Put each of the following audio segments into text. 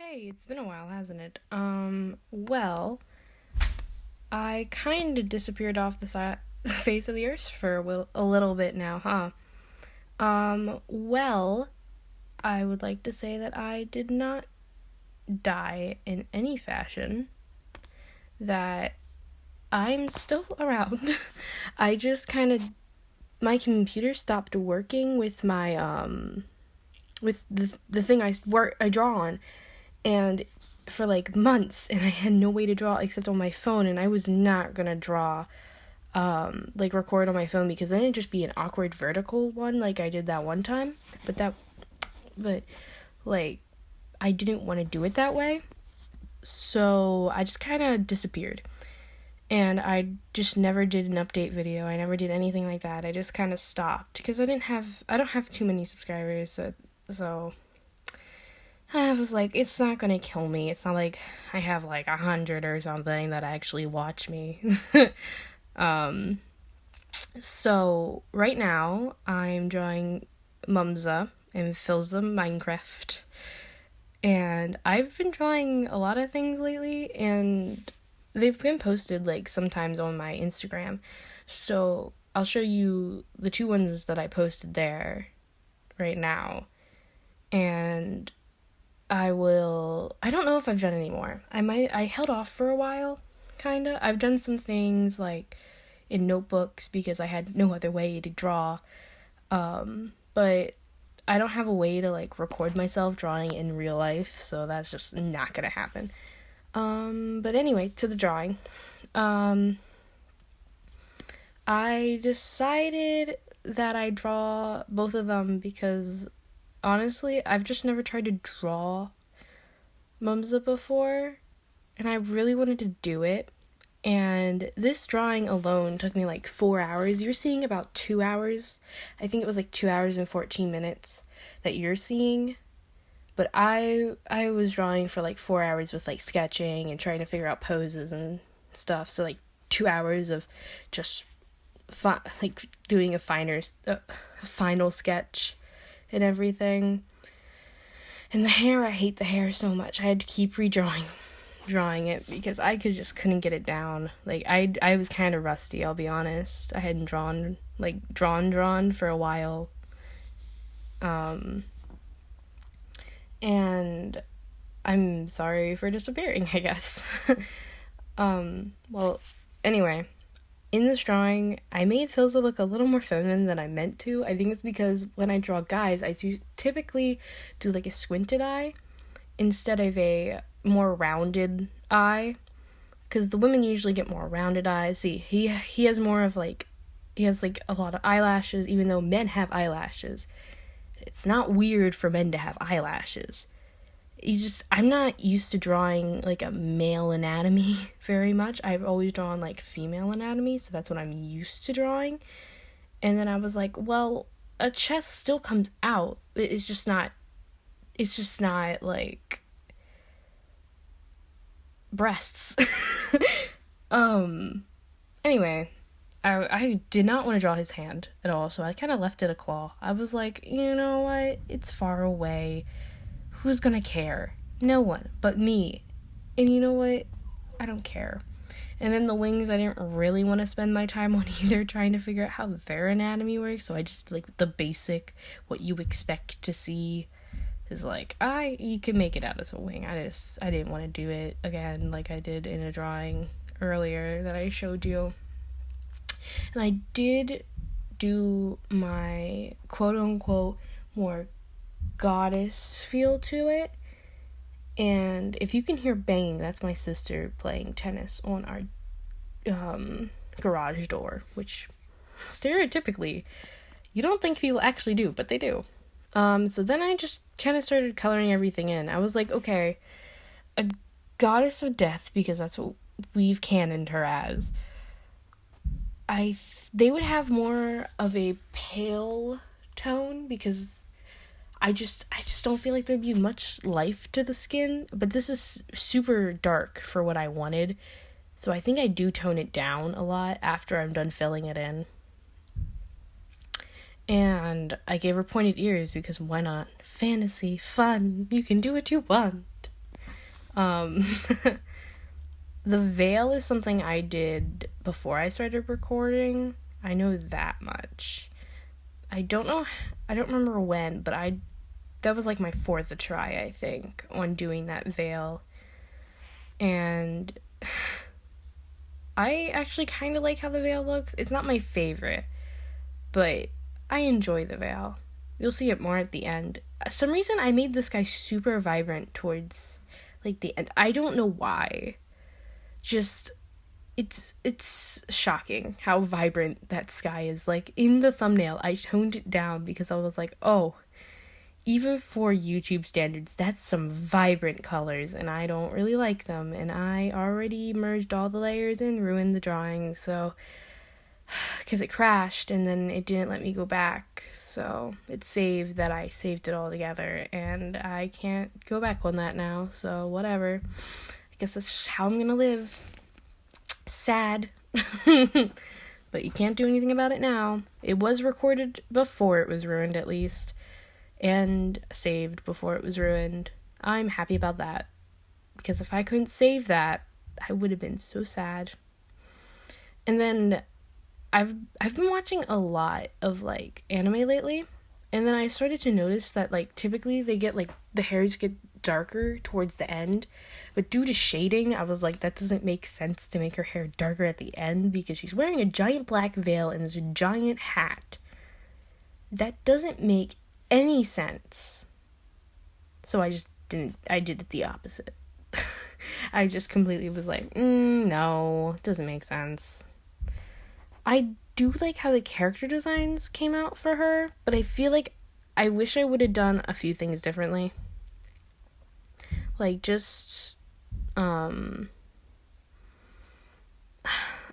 Hey, it's been a while, hasn't it? Well, I kind of disappeared off the face of the earth for a little bit now, huh? Well, I would like to say that I did not die in any fashion, that I'm still around. I just my computer stopped working with with the thing I draw on, and for like months, and I had no way to draw except on my phone, and I was not gonna draw like record on my phone because then it'd just be an awkward vertical one like I did that one time. But like I didn't want to do it that way. So I just kind of disappeared. And I just never did an update video. I never did anything like that. I just kind of stopped because I don't have too many subscribers, so I was like, it's not gonna kill me. It's not like I have like 100 or something that actually watch me. um, so right now I'm drawing Mumza and Philza Minecraft, and I've been drawing a lot of things lately, and they've been posted like sometimes on my Instagram. So I'll show you the two ones that I posted there right now, and I don't know if I've done any more. I held off for a while, kinda. I've done some things like in notebooks because I had no other way to draw. But I don't have a way to like record myself drawing in real life, so that's just not gonna happen. But anyway, to the drawing. I decided that I draw both of them because honestly, I've just never tried to draw Mumza before, and I really wanted to do it. And this drawing alone took me like 4 hours. You're seeing about 2 hours. I think it was like 2 hours and 14 minutes that you're seeing. But I was drawing for like 4 hours with like sketching and trying to figure out poses and stuff. So like 2 hours of just like doing a final sketch and everything. And the hair, I hate the hair so much. I had to keep drawing it because I couldn't get it down. Like I was kind of rusty, I'll be honest. I hadn't drawn for a while. And I'm sorry for disappearing, I guess. Well, anyway, in this drawing, I made Philza look a little more feminine than I meant to. I think it's because when I draw guys, I typically do like a squinted eye instead of a more rounded eye. Because the women usually get more rounded eyes. See, he has more of like, he has like a lot of eyelashes, even though men have eyelashes. It's not weird for men to have eyelashes. I'm not used to drawing like a male anatomy very much. I've always drawn like female anatomy, so that's what I'm used to drawing. And then I was like, well, a chest still comes out. It's just not like breasts. Anyway, I did not want to draw his hand at all, so I kind of left it a claw. I was like, you know what? It's far away. Who's gonna care? No one but me. And you know what? I don't care. And then the wings, I didn't really want to spend my time on either, trying to figure out how their anatomy works. So I just like the basic, what you expect to see is like, you can make it out as a wing. I didn't want to do it again like I did in a drawing earlier that I showed you. And I did do my quote unquote more goddess feel to it. And if you can hear banging, that's my sister playing tennis on our garage door, which stereotypically you don't think people actually do, but they do. So then I just kind of started coloring everything in. I was like, okay, a goddess of death, because that's what we've canoned her as. They would have more of a pale tone because I just don't feel like there'd be much life to the skin, but this is super dark for what I wanted. So I think I do tone it down a lot after I'm done filling it in. And I gave her pointed ears because why not? Fantasy, fun, you can do what you want. Um, the veil is something I did before I started recording. I know that much. I don't remember when, but that was like my fourth try, I think, on doing that veil. And I actually kind of like how the veil looks. It's not my favorite, but I enjoy the veil. You'll see it more at the end. Some reason I made this guy super vibrant towards like the end. I don't know why. Just it's shocking how vibrant that sky is. Like in the thumbnail, I toned it down because I was like, oh, even for YouTube standards, that's some vibrant colors, and I don't really like them, and I already merged all the layers and ruined the drawing, so, because it crashed, and then it didn't let me go back, so it saved that I saved it all together, and I can't go back on that now, so whatever. I guess that's just how I'm gonna live. Sad. But you can't do anything about it now. It was recorded before it was ruined, at least, and saved before it was ruined. I'm happy about that, because if I couldn't save that, I would have been so sad. And then I've been watching a lot of like anime lately, and then I started to notice that like typically they get like the hairs get darker towards the end, but due to shading, I was like, that doesn't make sense to make her hair darker at the end because she's wearing a giant black veil and there's a giant hat. That doesn't make any sense. So I did it the opposite. I just completely was like, no, it doesn't make sense. I do like how the character designs came out for her, but I feel like I wish I would have done a few things differently. Like just, I'm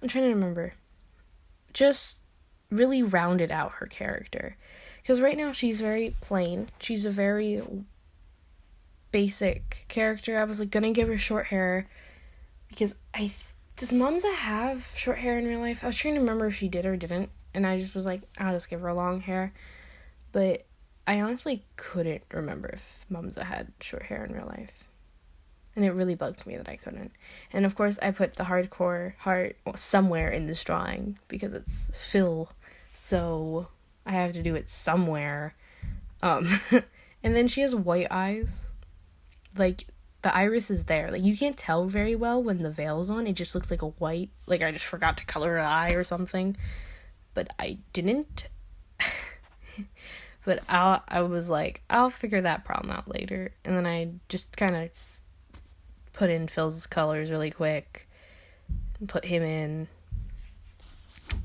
trying to remember. Just really rounded out her character. Because right now she's very plain. She's a very basic character. I was like gonna give her short hair because does Mumza have short hair in real life? I was trying to remember if she did or didn't, and I just was like, I'll just give her long hair. But I honestly couldn't remember if Mumza had short hair in real life. And it really bugged me that I couldn't. And of course I put the hardcore heart somewhere in this drawing because it's Phil, so I have to do it somewhere. And then she has white eyes. Like, the iris is there. Like, you can't tell very well when the veil's on. It just looks like a white, like I just forgot to color her eye or something. But I didn't. But I was like, I'll figure that problem out later. And then I just kind of put in Phil's colors really quick. And put him in.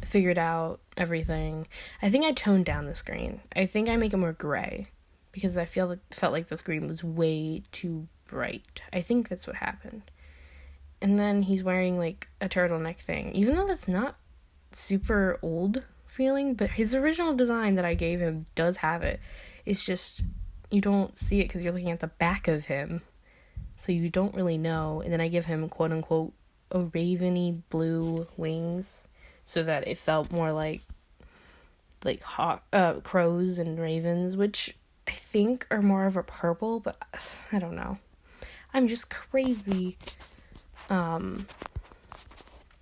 Figured out everything. I think I toned down the screen. I think I make it more gray. Because I felt like the screen was way too bright. I think that's what happened. And then he's wearing like a turtleneck thing. Even though that's not super old feeling, but his original design that I gave him does have it. It's just, you don't see it because you're looking at the back of him. So you don't really know. And then I give him quote unquote a raveny blue wings. So that it felt more like crows and ravens, which I think are more of a purple, but I don't know. I'm just crazy. And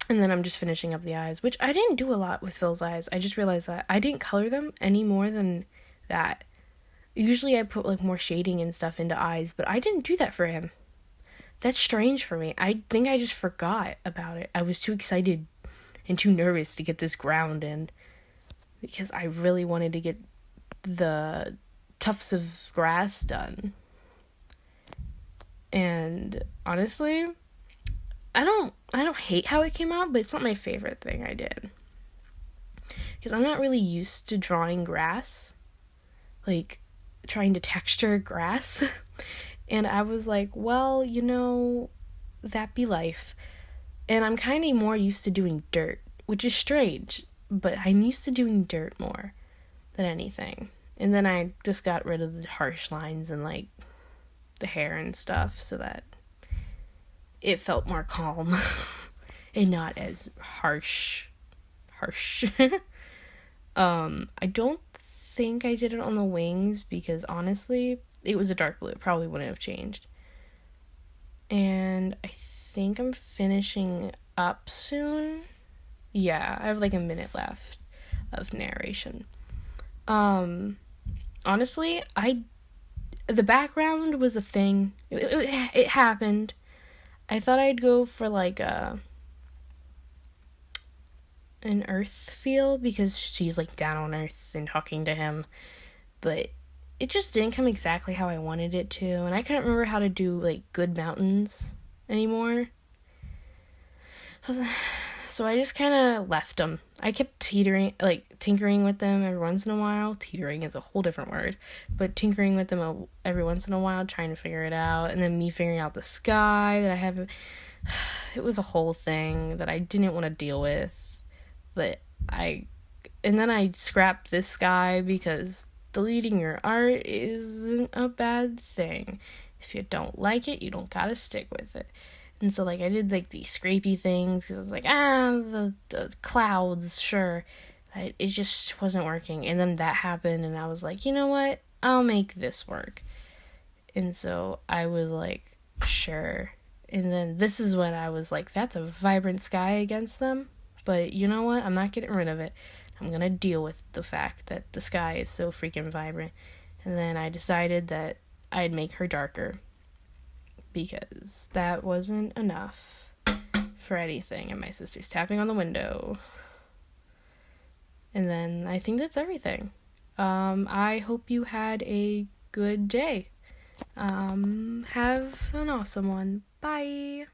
then I'm just finishing up the eyes, which I didn't do a lot with Phil's eyes. I just realized that I didn't color them any more than that. Usually I put like more shading and stuff into eyes, but I didn't do that for him. That's strange for me. I think I just forgot about it. I was too excited and too nervous to get this ground in because I really wanted to get the tufts of grass done. And honestly, I don't hate how it came out, but it's not my favorite thing I did. Because I'm not really used to drawing grass. Like, trying to texture grass. And I was like, well, that be life. And I'm kind of more used to doing dirt, which is strange. But I'm used to doing dirt more than anything. And then I just got rid of the harsh lines and, like, the hair and stuff so that it felt more calm and not as harsh. I don't think I did it on the wings because, honestly, it was a dark blue. It probably wouldn't have changed. and I think I'm finishing up soon. Yeah, I have like a minute left of narration. Honestly, the background was a thing. It happened. I thought I'd go for like an Earth feel because she's like down on Earth and talking to him, but it just didn't come exactly how I wanted it to, and I couldn't remember how to do like good mountains anymore. So I just kind of left them. I kept tinkering with them every once in a while. Teetering is a whole different word, but tinkering with them every once in a while, trying to figure it out, and then me figuring out the sky that I haven't. It was a whole thing that I didn't want to deal with, and then I scrapped this sky because deleting your art isn't a bad thing. If you don't like it, you don't gotta stick with it. And so, like, I did, like, these scrapey things, because I was like, the clouds, sure. It just wasn't working. And then that happened, and I was like, you know what? I'll make this work. And so I was like, sure. And then this is when I was like, that's a vibrant sky against them. But you know what? I'm not getting rid of it. I'm going to deal with the fact that the sky is so freaking vibrant. And then I decided that I'd make her darker, because that wasn't enough for anything. And my sister's tapping on the window. And then I think that's everything. I hope you had a good day. Have an awesome one. Bye.